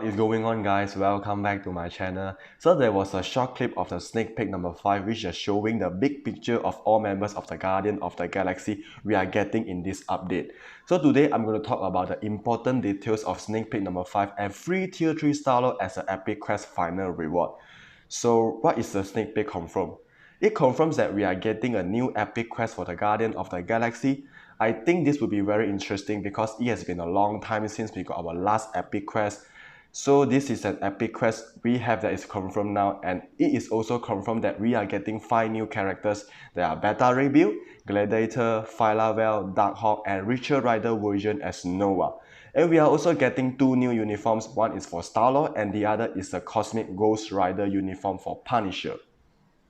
What is going on, guys? Welcome back to my channel. So there was a short clip of the sneak peek number 5 which is showing the big picture of all members of the Guardian of the Galaxy we are getting in this update. So today I'm going to talk about the important details of sneak peek number 5 and free tier 3 Star-Lord as an epic quest final reward. So what is the sneak peek confirm? It confirms that we are getting a new epic quest for the Guardian of the Galaxy. I think this will be very interesting because it has been a long time since we got our last epic quest. So this is an epic quest we have that is confirmed now, and it is also confirmed that we are getting 5 new characters. There are Beta Ray Build, Gladiator, phyla-vell, Darkhawk, and Richer Rider version as Nova. And we are also getting 2 new uniforms. One is for Star-Lord and the other is the Cosmic Ghost Rider uniform for Punisher.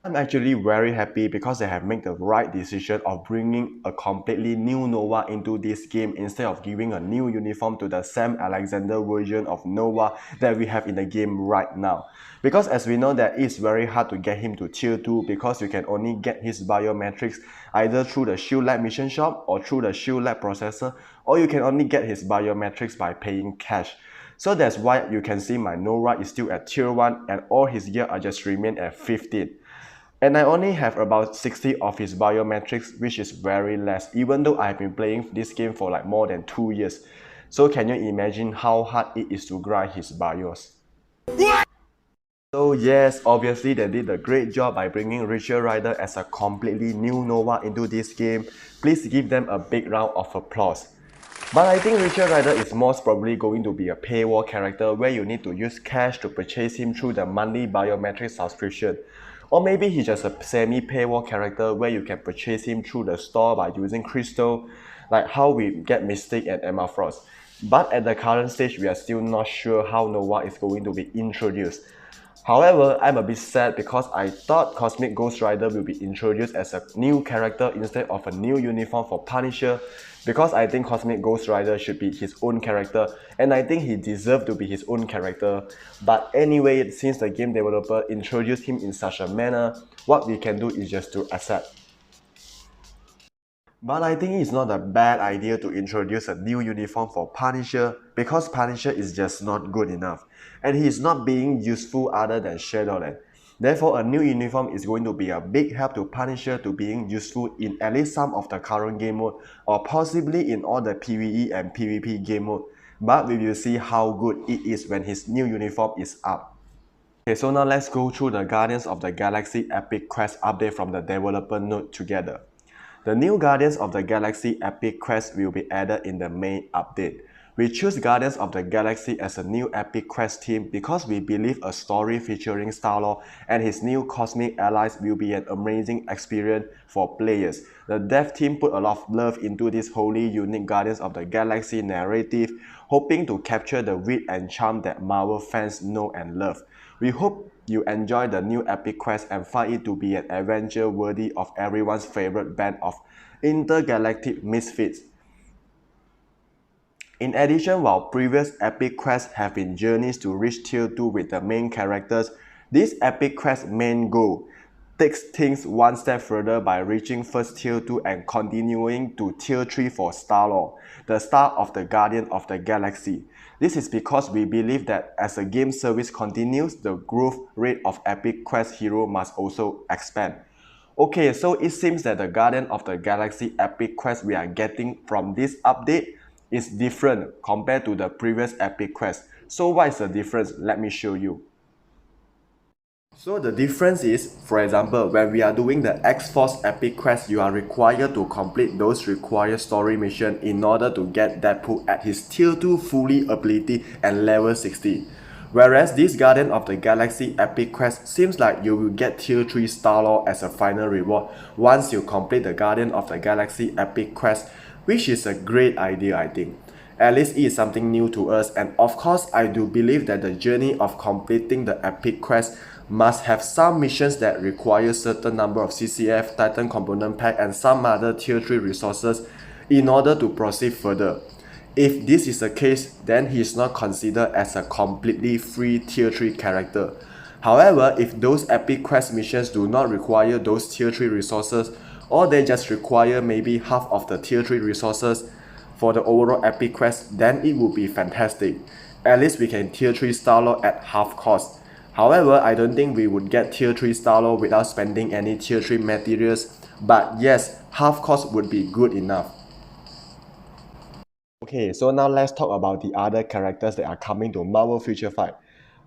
I'm actually very happy because they have made the right decision of bringing a completely new Nova into this game instead of giving a new uniform to the Sam Alexander version of Nova that we have in the game right now. Because as we know that it's very hard to get him to tier 2 because you can only get his biometrics either through the Shield Lab mission shop or through the Shield Lab processor, or you can only get his biometrics by paying cash. So that's why you can see my Nova is still at tier 1 and all his gear are just remain at 15. And I only have about 60 of his biometrics, which is very less, even though I've been playing this game for like more than 2 years. So can you imagine how hard it is to grind his bios? So yes, obviously they did a great job by bringing Richer Rider as a completely new Nova into this game. Please give them a big round of applause. But I think Richer Rider is most probably going to be a paywall character where you need to use cash to purchase him through the monthly biometric subscription. Or maybe he's just a semi-paywall character where you can purchase him through the store by using crystal, like how we get Mystic and Emma Frost. But at the current stage, we are still not sure how Nova is going to be introduced. However, I'm a bit sad because I thought Cosmic Ghost Rider will be introduced as a new character instead of a new uniform for Punisher, because I think Cosmic Ghost Rider should be his own character and I think he deserves to be his own character. But anyway, since the game developer introduced him in such a manner, what we can do is just to accept. But I think it's not a bad idea to introduce a new uniform for Punisher because Punisher is just not good enough and he is not being useful other than Shadowland. Therefore, a new uniform is going to be a big help to Punisher to being useful in at least some of the current game mode or possibly in all the PvE and PvP game mode. But we will see how good it is when his new uniform is up. Okay, so now let's go through the Guardians of the Galaxy Epic Quest update from the developer note together. The new Guardians of the Galaxy Epic Quest will be added in the main update. We choose Guardians of the Galaxy as a new Epic Quest team because we believe a story featuring Star-Lord and his new cosmic allies will be an amazing experience for players. The dev team put a lot of love into this wholly unique Guardians of the Galaxy narrative, hoping to capture the wit and charm that Marvel fans know and love. We hope you enjoy the new epic quest and find it to be an adventure worthy of everyone's favorite band of intergalactic misfits. In addition, while previous epic quests have been journeys to reach tier 2 with the main characters, this epic quest main goal takes things one step further by reaching first tier 2 and continuing to tier 3 for Star-Lord, the star of the Guardian of the Galaxy. This is because we believe that as the game service continues, the growth rate of epic quest hero must also expand. Okay, so it seems that the Guardian of the Galaxy epic quest we are getting from this update is different compared to the previous epic quest. So what is the difference? Let me show you. So the difference is, for example, when we are doing the X-Force epic quest, you are required to complete those required story missions in order to get Deadpool at his tier 2 fully ability and level 60. Whereas this Guardian of the Galaxy epic quest seems like you will get tier 3 Star-Lord as a final reward once you complete the Guardian of the Galaxy epic quest, which is a great idea, I think. At least it is something new to us, and of course I do believe that the journey of completing the epic quest must have some missions that require certain number of CCF, Titan Component Pack and some other tier 3 resources in order to proceed further. If this is the case, then he is not considered as a completely free tier 3 character. However, if those epic quest missions do not require those tier 3 resources, or they just require maybe half of the tier 3 resources for the overall epic quest, then it would be fantastic. at least we can tier 3 Star-Lord at half cost. However, I don't think we would get tier 3 Star-Lord without spending any tier 3 materials, but yes, half cost would be good enough. Okay, so now let's talk about the other characters that are coming to Marvel Future Fight.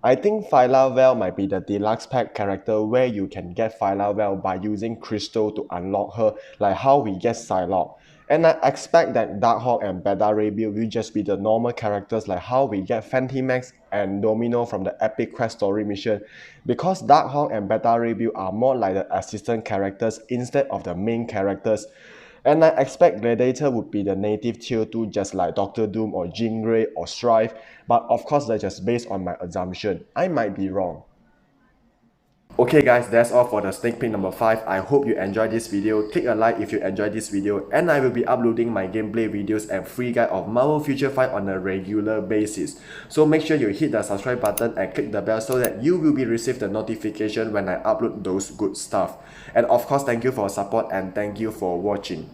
I think phyla-vell might be the deluxe pack character where you can get phyla-vell by using crystal to unlock her, like how we get Psylocke. And I expect that Darkhawk and Beta Ray Bill will just be the normal characters like how we get Fantimax and Domino from the Epic Quest story mission, because Darkhawk and Beta Ray Bill are more like the assistant characters instead of the main characters. And I expect Gladiator would be the native tier 2 just like Doctor Doom or Jean Grey or Strife, but of course that's just based on my assumption. I might be wrong. Okay guys, that's all for the sneak peek number 5. I hope you enjoyed this video. Click a like if you enjoyed this video, and I will be uploading my gameplay videos and free guide of Marvel Future Fight on a regular basis. So make sure you hit the subscribe button and click the bell so that you will be receive the notification when I upload those good stuff. And of course, thank you for support and thank you for watching.